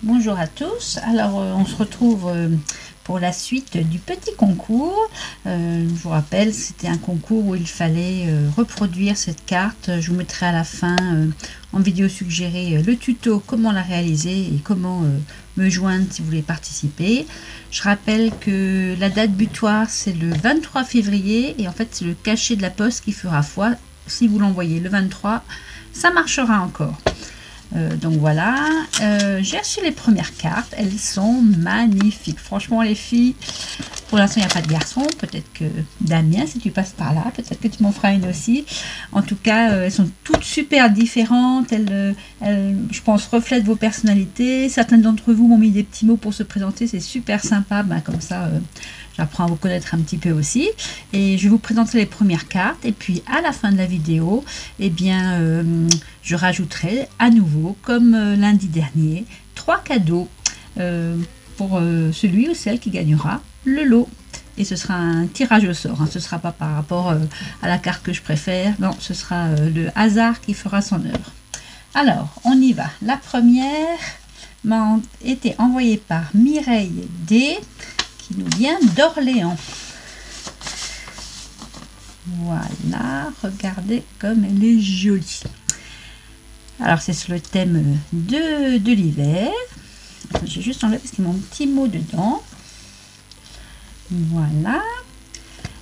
Bonjour à tous. Alors on se retrouve pour la suite du petit concours. Je vous rappelle, c'était un concours où il fallait reproduire cette carte. Je vous mettrai à la fin en vidéo suggérée le tuto, comment la réaliser et comment me joindre si vous voulez participer. Je rappelle que la date butoir c'est le 23 février et en fait c'est le cachet de la poste qui fera foi. Si vous l'envoyez le 23, ça marchera encore. Donc voilà, j'ai reçu les premières cartes, elles sont magnifiques. Franchement les filles, pour l'instant il n'y a pas de garçon, peut-être que Damien, si tu passes par là, peut-être que tu m'en feras une aussi. En tout cas, elles sont toutes super différentes, elles, je pense, reflètent vos personnalités. Certaines d'entre vous m'ont mis des petits mots pour se présenter, c'est super sympa, ben, comme ça j'apprends à vous connaître un petit peu aussi. Et je vais vous présenter les premières cartes. Et puis à la fin de la vidéo, eh bien, je rajouterai à nouveau, comme lundi dernier, 3 cadeaux pour celui ou celle qui gagnera le lot. Et ce sera un tirage au sort. Hein. Ce ne sera pas par rapport à la carte que je préfère. Non, ce sera le hasard qui fera son œuvre. Alors, on y va. La première m'a été envoyée par Mireille D, qui nous vient d'Orléans. Voilà, regardez comme elle est jolie. Alors c'est sur le thème de l'hiver. J'ai juste enlevé parce qu'il y a mon petit mot dedans. Voilà.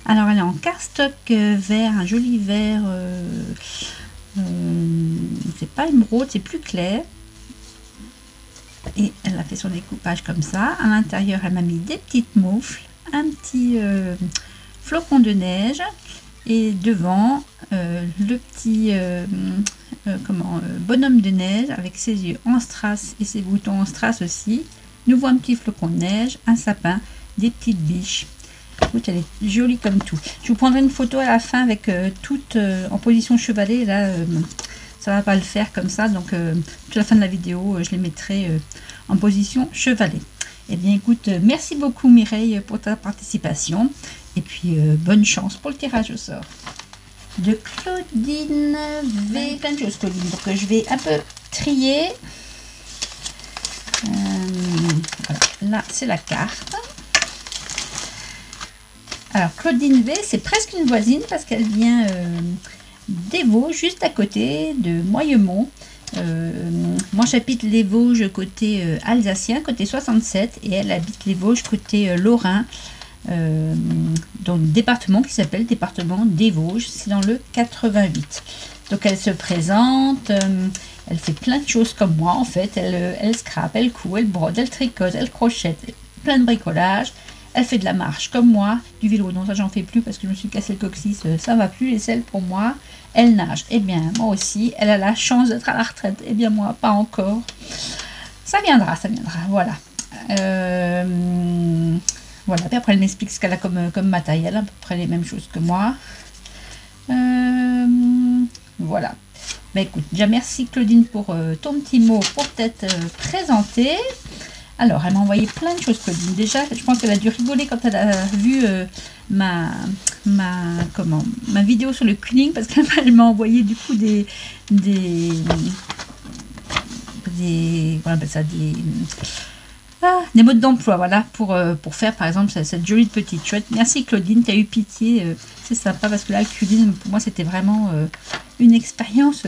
Alors elle est en cardstock vert, un joli vert. C'est pas émeraude, c'est plus clair. Et elle a fait son découpage comme ça. À l'intérieur, elle m'a mis des petites moufles, un petit flocon de neige. Et devant, le petit bonhomme de neige avec ses yeux en strass et ses boutons en strass aussi. Nous un petit flocon de neige, un sapin, des petites biches. Écoute, elle est jolie comme tout. Je vous prendrai une photo à la fin avec toutes en position chevalet. Là, ça va pas le faire comme ça, donc toute la fin de la vidéo, je les mettrai en position chevalet. Eh bien, écoute, merci beaucoup Mireille pour ta participation. Et puis, bonne chance pour le tirage au sort. De Claudine V. Plein de choses, Claudine. Donc, je vais un peu trier. Voilà. Là, c'est la carte. Alors, Claudine V, c'est presque une voisine parce qu'elle vient des Vosges, juste à côté de Moyemont. Moi, j'habite les Vosges côté alsacien, côté 67. Et elle habite les Vosges côté lorrain. Dans le département qui s'appelle département des Vosges, c'est dans le 88. Donc elle se présente, elle fait plein de choses comme moi en fait, elle scrape, elle coud, elle brode, elle tricote, elle crochette, plein de bricolage, elle fait de la marche comme moi, du vélo, non ça j'en fais plus parce que je me suis cassé le coccyx, ça va plus les selles pour moi, elle nage, et bien moi aussi, elle a la chance d'être à la retraite, et bien moi pas encore, ça viendra, voilà. Voilà, puis après elle m'explique ce qu'elle a comme matériel, à peu près les mêmes choses que moi. Voilà. Ben écoute, déjà merci Claudine pour ton petit mot pour t'être présentée. Alors, elle m'a envoyé plein de choses Claudine. Déjà, je pense qu'elle a dû rigoler quand elle a vu ma vidéo sur le quilling, parce qu'elle m'a envoyé du coup des modes d'emploi, voilà, pour faire par exemple cette jolie petite chouette. Merci Claudine, tu as eu pitié, c'est sympa parce que là, le cuisine, pour moi, c'était vraiment une expérience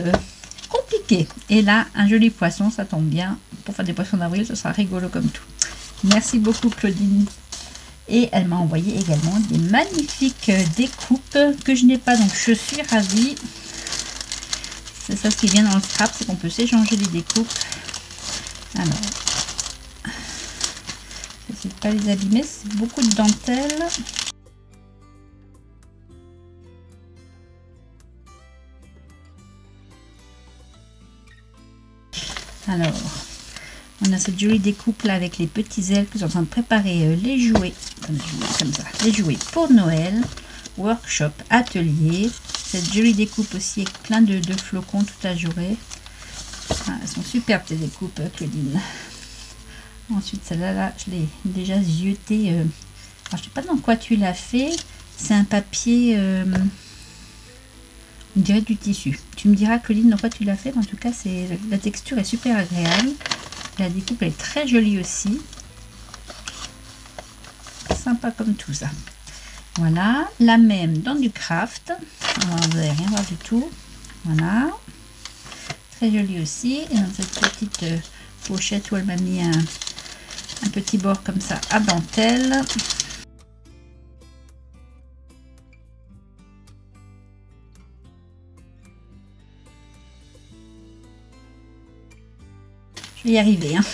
compliquée. Et là, un joli poisson, ça tombe bien. Pour faire des poissons d'avril, ce sera rigolo comme tout. Merci beaucoup Claudine. Et elle m'a envoyé également des magnifiques découpes que je n'ai pas, donc je suis ravie. C'est ça ce qui vient dans le scrap, c'est qu'on peut s'échanger les découpes. Alors, je ne vais pas les abîmer, c'est beaucoup de dentelle. Alors, on a cette jolie découpe là avec les petits ailes que je suis en train de préparer les jouets, comme ça, les jouets pour Noël, workshop, atelier. Cette jolie découpe aussi avec plein de flocons tout ajourés. Ah, elles sont superbes ces découpes, Claudine. Ensuite, celle-là, là, je l'ai déjà zioté. Alors, je ne sais pas dans quoi tu l'as fait. C'est un papier, on dirait du tissu. Tu me diras, Claudine, dans quoi tu l'as fait. En tout cas, la texture est super agréable. La découpe est très jolie aussi. Sympa comme tout ça. Voilà, la même dans du craft. Alors, vous n'allez rien voir du tout. Voilà. Très jolie aussi. Et dans cette petite pochette où elle m'a mis un petit bord comme ça à dentelle. Je vais y arriver. Hein.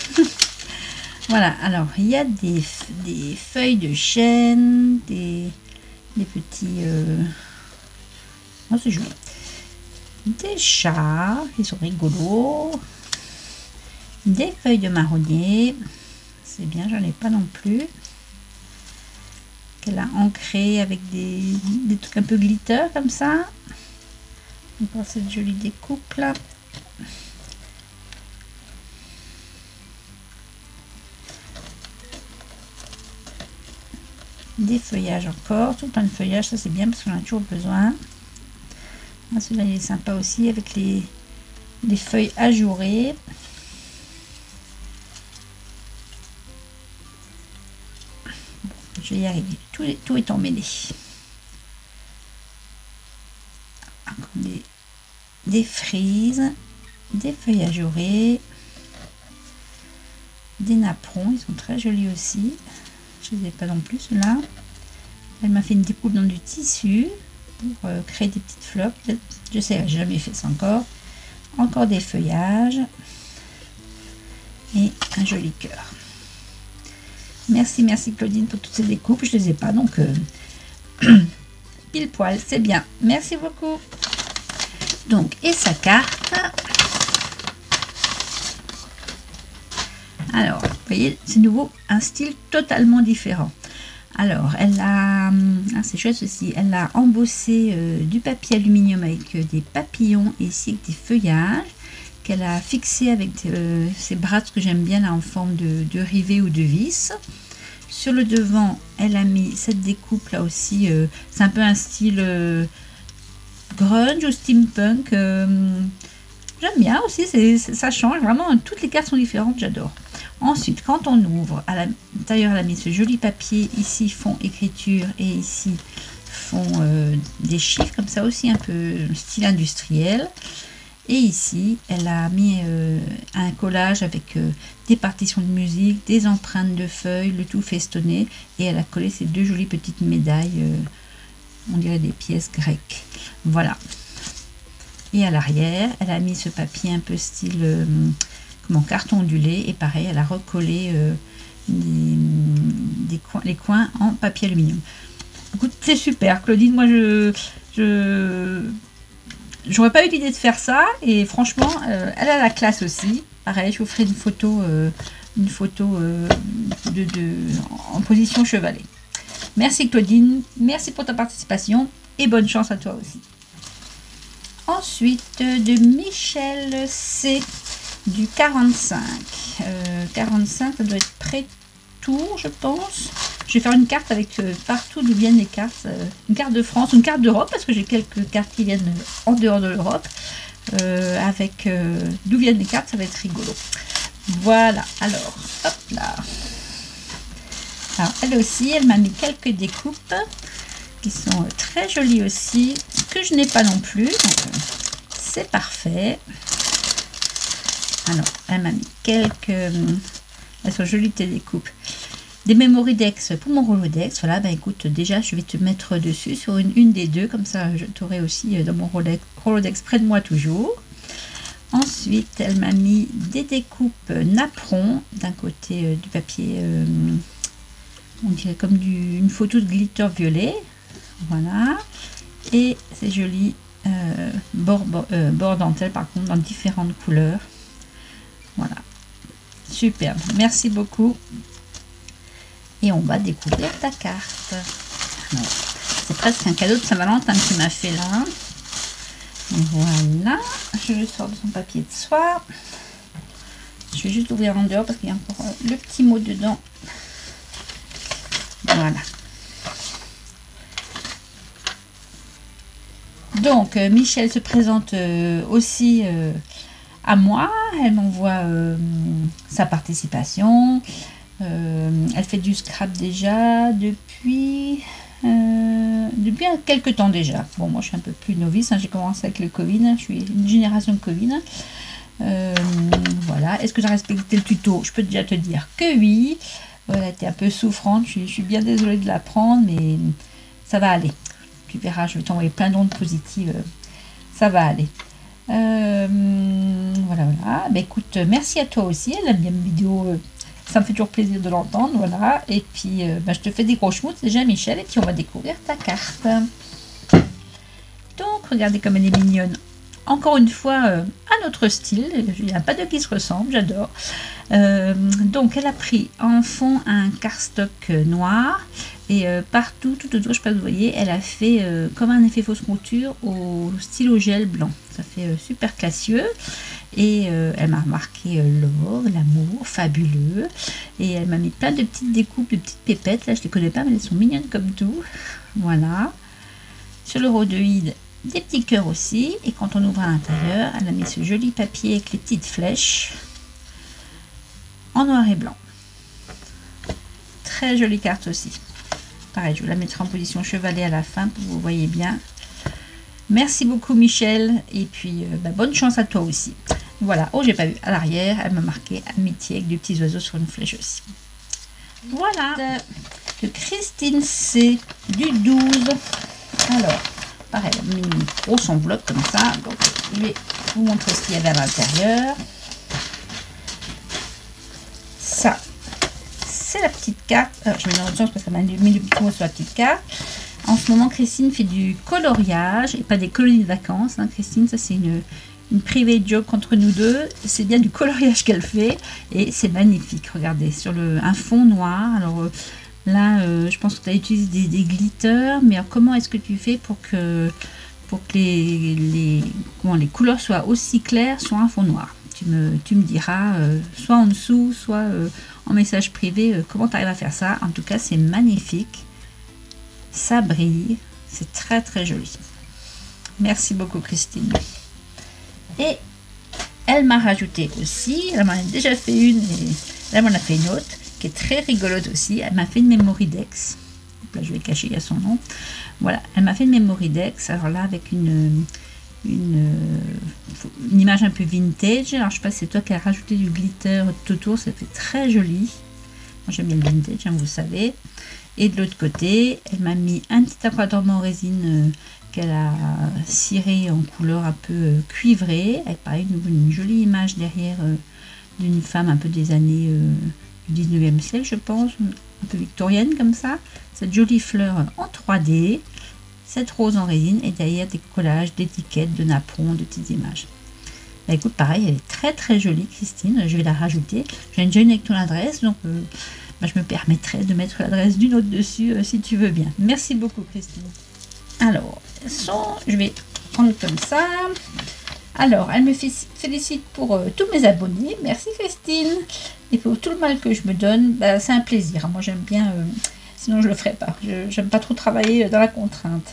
Voilà, alors il y a des feuilles de chêne, des petits... Oh, c'est joli. Des chats, ils sont rigolos. Des feuilles de marronnier. C'est bien, j'en ai pas non plus. Qu'elle a ancré avec des trucs un peu glitter comme ça. Encore cette jolie découpe là. Des feuillages encore, tout plein de feuillages, ça c'est bien parce qu'on a toujours besoin. Celui-là il est sympa aussi avec les feuilles ajourées. Bon, je vais y arriver, tout est emmêlé. Des frises, des feuilles ajourées, des napperons, ils sont très jolis aussi. Je ne les ai pas non plus ceux-là. Elle m'a fait une découpe dans du tissu pour créer des petites fleurs. Je sais, j'ai jamais fait ça encore. Encore des feuillages et un joli cœur. Merci Claudine pour toutes ces découpes. Je les ai pas donc pile poil, c'est bien. Merci beaucoup. Donc et sa carte. Alors, vous voyez, c'est nouveau un style totalement différent. Alors, elle a, c'est chouette aussi, elle a embossé du papier aluminium avec des papillons et ici avec des feuillages qu'elle a fixé avec ces brasses que j'aime bien là en forme de rivet ou de vis. Sur le devant, elle a mis cette découpe là aussi, c'est un peu un style grunge ou steampunk. J'aime bien aussi, ça change vraiment, toutes les cartes sont différentes, j'adore. Ensuite, quand on ouvre, à l'intérieur, elle a mis ce joli papier, ici fond écriture et ici fond des chiffres, comme ça aussi un peu style industriel. Et ici, elle a mis un collage avec des partitions de musique, des empreintes de feuilles, le tout festonné. Et elle a collé ces deux jolies petites médailles, on dirait des pièces grecques. Voilà. Et à l'arrière, elle a mis ce papier un peu style... carton ondulé et pareil elle a recollé les coins en papier aluminium. Écoute, c'est super Claudine, moi j'aurais pas eu l'idée de faire ça et franchement elle a la classe aussi. Pareil, je vous ferai une photo en position chevalet. Merci Claudine, merci pour ta participation et bonne chance à toi aussi. Ensuite de Michel C. Du 45. 45, ça doit être près Tours, je pense. Je vais faire une carte avec partout d'où viennent les cartes. Une carte de France, une carte d'Europe, parce que j'ai quelques cartes qui viennent en dehors de l'Europe. Avec d'où viennent les cartes, ça va être rigolo. Voilà, alors, hop là. Alors, elle aussi, elle m'a mis quelques découpes qui sont très jolies aussi, que je n'ai pas non plus. C'est parfait. Alors, elle m'a mis quelques... elles sont jolies tes découpes. Des Mémoridex pour mon Rolodex. Voilà, ben écoute, déjà, je vais te mettre dessus sur une des deux. Comme ça, je t'aurai aussi dans mon Rolodex près de moi toujours. Ensuite, elle m'a mis des découpes napperons. D'un côté, du papier, on dirait comme une photo de glitter violet. Voilà. Et c'est joli bord dentelle, par contre, dans différentes couleurs. Voilà, superbe, merci beaucoup. Et on va découvrir ta carte. C'est presque un cadeau de Saint-Valentin qui m'a fait là. Voilà, je le sors de son papier de soie. Je vais juste ouvrir en dehors parce qu'il y a encore le petit mot dedans. Voilà. Donc, Michel se présente aussi à moi. Elle m'envoie sa participation. Elle fait du scrap déjà depuis quelques temps déjà. Bon, moi je suis un peu plus novice, hein, j'ai commencé avec le Covid, je suis une génération de Covid. Voilà, est-ce que j'ai respecté le tuto? Je peux déjà te dire que oui. Elle était un peu souffrante, je suis bien désolée de la prendre, mais ça va aller. Tu verras, je vais t'envoyer plein d'ondes positives, ça va aller. Voilà. Bah, écoute, merci à toi aussi, elle aime bien mes vidéos, ça me fait toujours plaisir de l'entendre, voilà. Et puis, je te fais des gros schmouts déjà, Michel, et puis on va découvrir ta carte. Donc, regardez comme elle est mignonne. Encore une fois, à notre style, il n'y a pas de qui se ressemble, j'adore. Donc, elle a pris en fond un cardstock noir. Et partout, tout autour, je ne sais pas si vous voyez, elle a fait comme un effet fausse couture au stylo gel blanc. Ça fait super classieux. Et elle m'a marqué l'or, l'amour, fabuleux. Et elle m'a mis plein de petites découpes, de petites pépettes. Là, je ne les connais pas, mais elles sont mignonnes comme tout. Voilà. Sur le rhodoïde, des petits cœurs aussi. Et quand on ouvre à l'intérieur, elle a mis ce joli papier avec les petites flèches en noir et blanc. Très jolie carte aussi. Pareil, je vous la mettrai en position chevalet à la fin pour que vous voyez bien. Merci beaucoup Michel. Et puis bonne chance à toi aussi. Voilà, oh j'ai pas vu à l'arrière, elle m'a marqué amitié avec des petits oiseaux sur une flèche aussi. Voilà, de Christine C du 12. Alors, pareil, elle a mis une grosse enveloppe comme ça. Donc je vais vous montrer ce qu'il y avait à l'intérieur. Ça, c'est la petite carte. Alors, je vais dans l'autre sens parce qu'elle m'a mis le petit mot sur la petite carte. En ce moment, Christine fait du coloriage et pas des colonies de vacances. Hein. Christine, ça c'est une private joke entre nous deux. C'est bien du coloriage qu'elle fait et c'est magnifique. Regardez, sur un fond noir. Alors là, je pense que tu as utilisé des glitters. Mais alors, comment est-ce que tu fais pour que les couleurs soient aussi claires sur un fond noir? Tu me diras, soit en dessous, soit en message privé, comment tu arrives à faire ça. En tout cas, c'est magnifique. Ça brille. C'est très, très joli. Merci beaucoup, Christine. Et elle m'a rajouté aussi, elle m'en a déjà fait une, et elle m'en a fait une autre, qui est très rigolote aussi. Elle m'a fait une Memoridex. Là, je vais cacher, il y a son nom. Voilà, elle m'a fait une Memoridex. Alors là, avec une image un peu vintage. Alors je sais pas si c'est toi qui as rajouté du glitter tout autour, ça fait très joli. Moi j'aime bien le vintage, hein, vous savez. Et de l'autre côté, elle m'a mis un petit aquadorme en résine qu'elle a ciré en couleur un peu cuivrée, avec pareil une jolie image derrière d'une femme un peu des années du 19e siècle, je pense, un peu victorienne comme ça. Cette jolie fleur en 3D. Cette rose en résine et derrière des collages, d'étiquettes, de napperons, de petites images. Bah, écoute, pareil, elle est très très jolie, Christine. Je vais la rajouter. J'ai déjà une avec ton adresse, donc je me permettrai de mettre l'adresse d'une autre dessus si tu veux bien. Merci beaucoup, Christine. Alors, je vais prendre comme ça. Alors, elle me félicite pour tous mes abonnés. Merci, Christine. Et pour tout le mal que je me donne, c'est un plaisir. Moi, j'aime bien. Sinon, je ne le ferai pas. J'aime pas trop travailler dans la contrainte.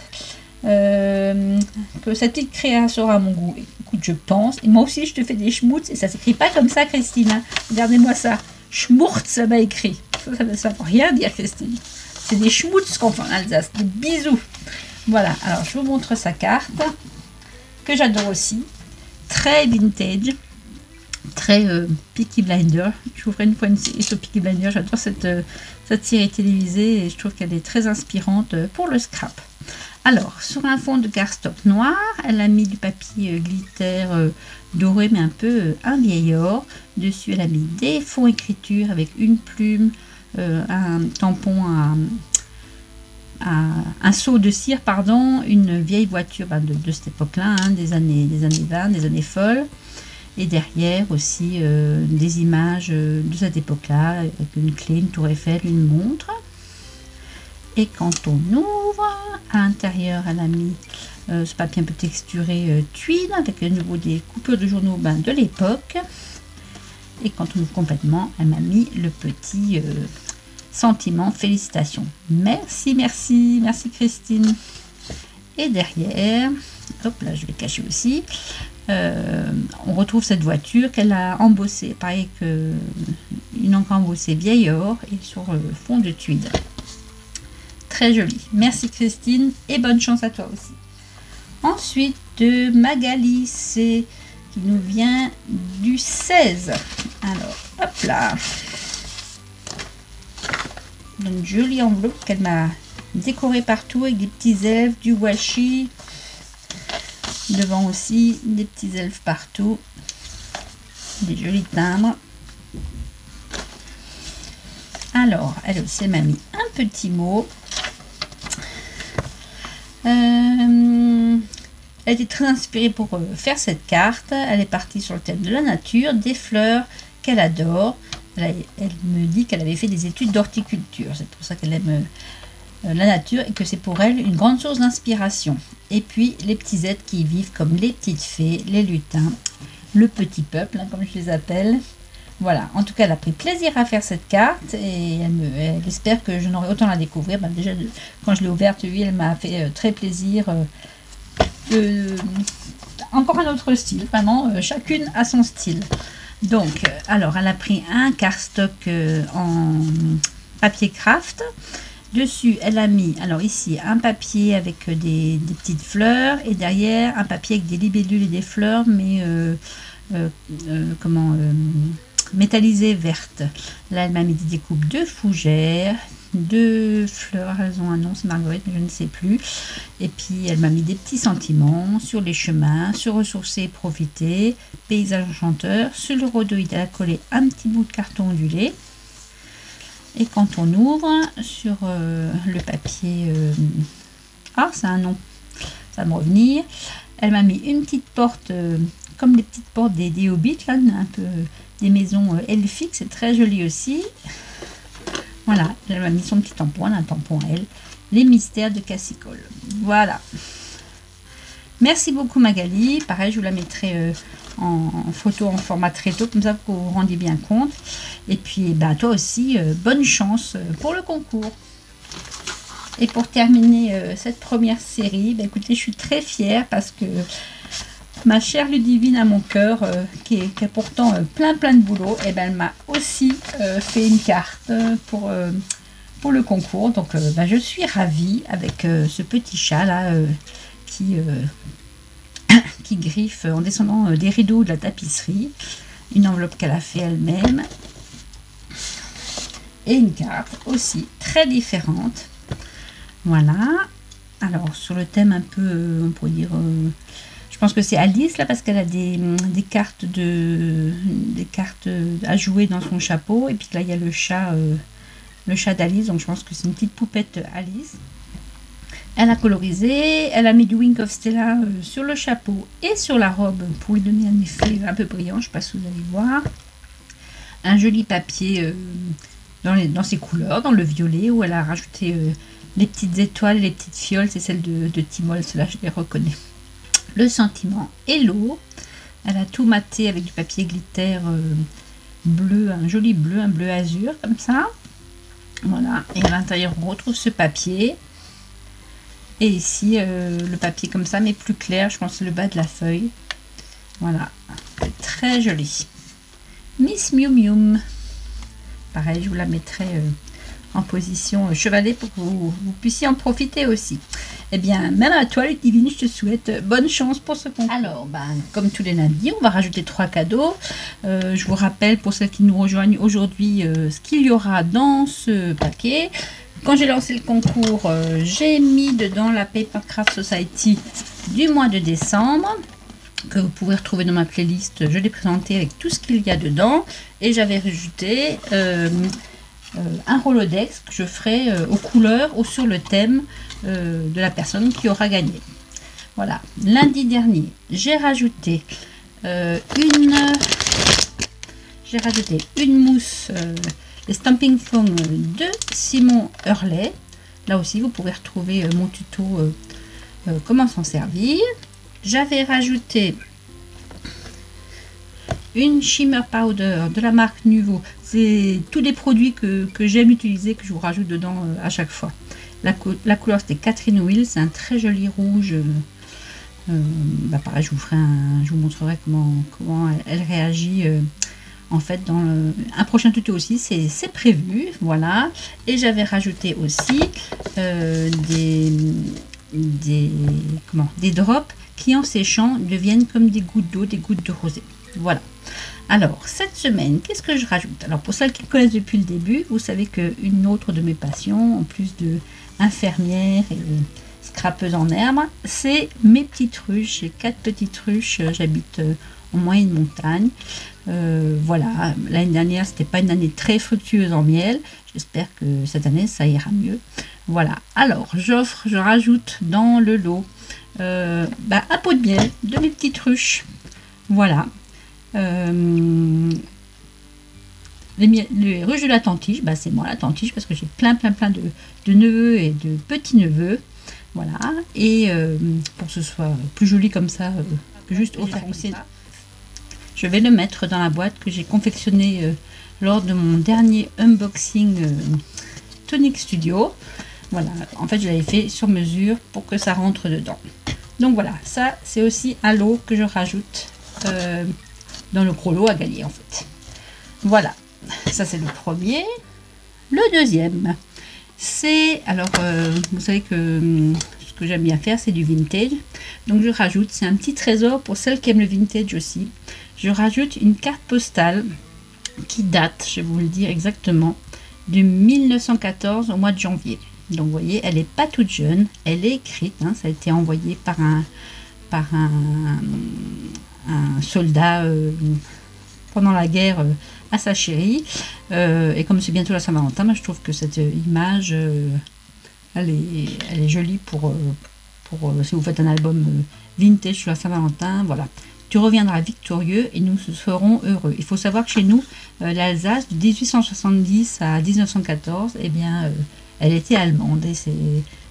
Que cette petite créa sera à mon goût. Écoute, je pense. Et moi aussi, je te fais des schmutz. Et ça s'écrit pas comme ça, Christine. Hein. Regardez-moi ça. Schmurtz, ça m'a écrit. Ça ne veut rien dire, Christine. C'est des schmutz qu'on fait en Alsace. Des bisous. Voilà. Alors, je vous montre sa carte. Que j'adore aussi. Très vintage. Très Peaky Blinders. Je vous ferai une fois une série sur Peaky Blinders. J'adore cette série télévisée et je trouve qu'elle est très inspirante pour le scrap. Alors, sur un fond de cardstock noir, elle a mis du papier glitter doré mais un peu un vieil or. Dessus, elle a mis des fonds écriture avec une plume, un tampon, un seau de cire, pardon, une vieille voiture de cette époque-là, hein, des années 20, des années folles. Et derrière aussi des images de cette époque-là, avec une clé, une tour Eiffel, une montre. Et quand on ouvre, à l'intérieur, elle a mis ce papier un peu texturé tweed, avec à nouveau des coupures de journaux de l'époque. Et quand on ouvre complètement, elle m'a mis le petit sentiment, félicitations. Merci, merci, merci Christine. Et derrière, hop là, je vais cacher aussi. on retrouve cette voiture qu'elle a embossée, pareil que une encre embossée vieille or et sur le fond de tweed. Très joli. Merci Christine et bonne chance à toi aussi. Ensuite de Magali, c'est qui nous vient du 16. Alors, hop là. Une jolie enveloppe qu'elle m'a décorée partout avec des petits elfes, du washi. Devant aussi, des petits elfes partout. Des jolis timbres. Alors, elle aussi m'a mis un petit mot. Elle était très inspirée pour faire cette carte. Elle est partie sur le thème de la nature, des fleurs qu'elle adore. Elle me dit qu'elle avait fait des études d'horticulture. C'est pour ça qu'elle aime la nature et que c'est pour elle une grande source d'inspiration. Et puis les petits êtres qui y vivent comme les petites fées, les lutins, le petit peuple, hein, comme je les appelle. Voilà, en tout cas elle a pris plaisir à faire cette carte et elle espère que je n'aurai autant à la découvrir. Ben, déjà quand je l'ai ouverte, oui, elle m'a fait très plaisir. Encore un autre style, vraiment chacune a son style. Donc alors elle a pris un cardstock en papier craft. Dessus elle a mis, alors ici un papier avec des petites fleurs et derrière un papier avec des libellules et des fleurs mais métallisées vertes. Là elle m'a mis des découpes de fougères, de fleurs, elles ont un nom, c'est Marguerite, mais je ne sais plus. Et puis elle m'a mis des petits sentiments sur les chemins, se ressourcer et profiter, paysage enchanteur. Sur le rhodoïde, elle a collé un petit bout de carton ondulé. Et quand on ouvre sur le papier, c'est un nom, ça va me revenir. Elle m'a mis une petite porte, comme les petites portes des hobbits, là, un peu des maisons elfiques, c'est très joli aussi. Voilà, elle m'a mis son petit tampon, un tampon à elle. Les mystères de Cassicole. Voilà. Merci beaucoup Magali. Pareil, je vous la mettrai en photo en format tréteau, comme ça vous vous rendez bien compte. Et puis, toi aussi, bonne chance pour le concours. Et pour terminer cette première série, écoutez, je suis très fière parce que ma chère Ludivine à mon cœur, qui a pourtant plein de boulot, elle m'a aussi fait une carte pour le concours. Donc je suis ravie avec ce petit chat là qui griffe en descendant des rideaux de la tapisserie. Une enveloppe qu'elle a fait elle-même. Et une carte aussi très différente. Voilà. Alors sur le thème un peu, on pourrait dire... je pense que c'est Alice là parce qu'elle a des cartes à jouer dans son chapeau et puis là il y a le chat d'Alice, donc je pense que c'est une petite poupette Alice. Elle a colorisé, elle a mis du Wink of Stella sur le chapeau et sur la robe pour lui donner un effet un peu brillant. Je ne sais pas si vous allez voir. Un joli papier dans ses couleurs, dans le violet, où elle a rajouté les petites étoiles et les petites fioles. C'est celle de Timol, cela je les reconnais. Le sentiment et l'eau. Elle a tout maté avec du papier glitter bleu, un joli bleu, un bleu azur comme ça. Voilà, et à l'intérieur on retrouve ce papier. Et ici le papier comme ça mais plus clair, je pense que c'est le bas de la feuille. Voilà, très joli. Miss Miu Miu. Pareil, je vous la mettrai en position chevalet pour que vous puissiez en profiter aussi. Eh bien, même à toi, Ludivine, je te souhaite bonne chance pour ce concours. Alors, comme tous les lundis, on va rajouter 3 cadeaux. Je vous rappelle, pour celles qui nous rejoignent aujourd'hui, ce qu'il y aura dans ce paquet. Quand j'ai lancé le concours, j'ai mis dedans la Paper Craft Society du mois de décembre, que vous pouvez retrouver dans ma playlist. Je l'ai présenté avec tout ce qu'il y a dedans. Et j'avais rajouté un Rolodex que je ferai aux couleurs ou sur le thème de la personne qui aura gagné. Voilà, lundi dernier, j'ai rajouté une mousse, les Stamping Foam de Simon Hurley. Là aussi, vous pouvez retrouver mon tuto comment s'en servir. J'avais rajouté une Shimmer Powder de la marque Nuvo. C'est tous les produits que j'aime utiliser, que je vous rajoute dedans à chaque fois. La couleur c'était Catherine Wheel, c'est un très joli rouge Pareil, je vous montrerai comment elle réagit. En fait, dans un prochain tuto aussi, c'est prévu, voilà. Et j'avais rajouté aussi des drops qui, en séchant, deviennent comme des gouttes d'eau, des gouttes de rosée. Voilà. Alors, cette semaine, qu'est-ce que je rajoute? Alors, pour celles qui me connaissent depuis le début, vous savez qu'une autre de mes passions, en plus de infirmière et scrapeuse en herbe, c'est mes petites ruches. J'ai 4 petites ruches, j'habite en moyenne montagne. Voilà, l'année dernière, c'était pas une année très fructueuse en miel. J'espère que cette année, ça ira mieux. Voilà, alors, je rajoute dans le lot un pot de miel de mes petites ruches. Voilà. Les ruches de la tantige, c'est moi la tantige parce que j'ai plein de neveux et de petits-neveux. Voilà, et pour que ce soit plus joli comme ça, juste au foncé, je vais le mettre dans la boîte que j'ai confectionnée lors de mon dernier unboxing Tonic Studio. Voilà, en fait je l'avais fait sur mesure pour que ça rentre dedans. Donc voilà, ça c'est aussi un lot que je rajoute dans le gros lot à gagner en fait. Voilà, ça c'est le premier. Le deuxième, c'est, alors vous savez que ce que j'aime bien faire c'est du vintage. Donc je rajoute, c'est un petit trésor pour celles qui aiment le vintage aussi. Je rajoute une carte postale qui date, je vais vous le dire exactement, de 1914 au mois de janvier. Donc vous voyez, elle n'est pas toute jeune, elle est écrite, hein, ça a été envoyé par un soldat pendant la guerre à sa chérie. Et comme c'est bientôt la Saint-Valentin, je trouve que cette image, elle est jolie pour si vous faites un album vintage sur la Saint-Valentin. Voilà. Tu reviendras victorieux et nous serons heureux. Il faut savoir que chez nous, l'Alsace, de 1870 à 1914, eh bien, elle était allemande. Et c'est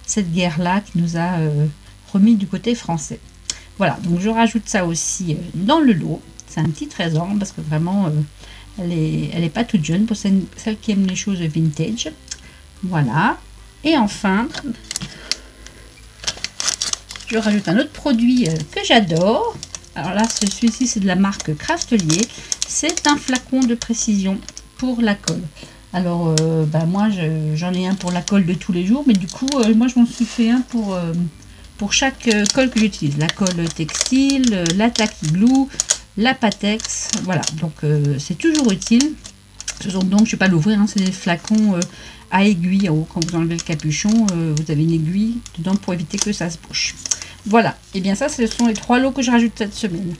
cette guerre-là qui nous a remis du côté français. Voilà, donc je rajoute ça aussi dans le lot. C'est un petit trésor parce que vraiment, elle est pas toute jeune pour celles qui aiment les choses vintage. Voilà. Et enfin, je rajoute un autre produit que j'adore. Alors là, celui-ci, c'est de la marque Craftelier. C'est un flacon de précision pour la colle. Alors, moi, j'en ai un pour la colle de tous les jours. Mais du coup, moi, je m'en suis fait un pour chaque colle que j'utilise. La colle textile, la tacky glue, la Patex. Voilà, donc c'est toujours utile. Donc, je ne vais pas l'ouvrir. Hein, c'est des flacons à aiguille en haut. Quand vous enlevez le capuchon, vous avez une aiguille dedans pour éviter que ça se bouche. Voilà, et bien ça, ce sont les 3 lots que je rajoute cette semaine.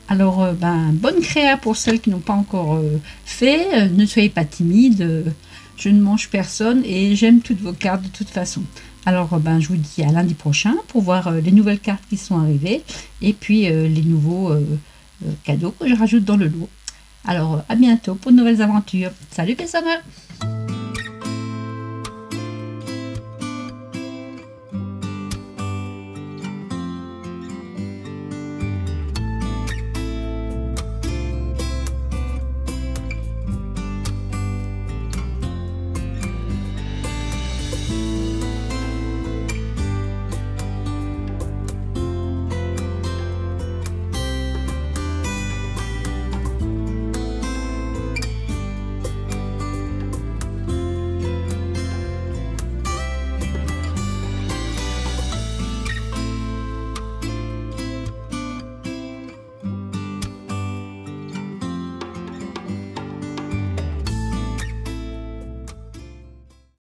Alors, bonne créa pour celles qui n'ont pas encore fait. Ne soyez pas timides. Je ne mange personne et j'aime toutes vos cartes de toute façon. Alors, je vous dis à lundi prochain pour voir les nouvelles cartes qui sont arrivées et puis les nouveaux cadeaux que je rajoute dans le lot. Alors, à bientôt pour de nouvelles aventures. Salut Pessama!